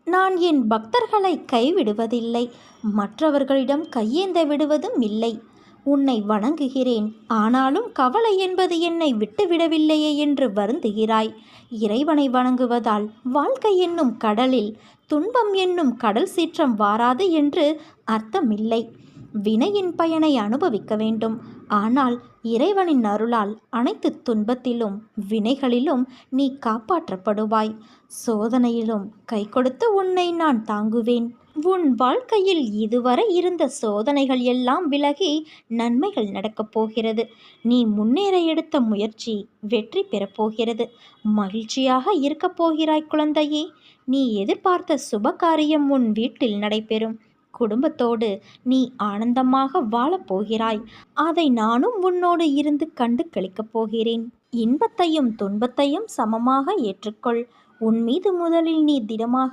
நான் என் பக்தர்களை கைவிடுவதில்லை, மற்றவர்களிடம் கையேந்த விடுவதும் இல்லை. உன்னை வணங்குகிறேன், ஆனாலும் கவலை என்பது என்னை விட்டுவிடவில்லையே என்று வருந்துகிறாய். இறைவனை வணங்குவதால் வாழ்க்கை என்னும் கடலில் துன்பம் என்னும் கடல் சீற்றம் வாராது என்று அர்த்தமில்லை. வினையின் பயனை அனுபவிக்க வேண்டும். ஆனால் இறைவனின் அருளால் அனைத்து துன்பத்திலும் வினைகளிலும் நீ காப்பாற்றப்படுவாய். சோதனையிலும் கை கொடுத்து உன்னை நான் தாங்குவேன். உன் வாழ்க்கையில் இதுவரை இருந்த சோதனைகள் எல்லாம் விலகி நன்மைகள் நடக்கப் போகிறது. நீ முன்னேற எடுத்த முயற்சி வெற்றி பெறப்போகிறது. மகிழ்ச்சியாக இருக்கப் போகிறாய் குழந்தையே. நீ எதிர்பார்த்த சுபகாரியம் உன் வீட்டில் நடைபெறும். குடும்பத்தோடு நீ ஆனந்தமாக வாழப்போகிறாய். அதை நானும் உன்னோடு இருந்து கண்டு களிக்கப் போகிறேன். இன்பத்தையும் துன்பத்தையும் சமமாக ஏற்றுக்கொள். உன் மீது முதலில் நீ திடமாக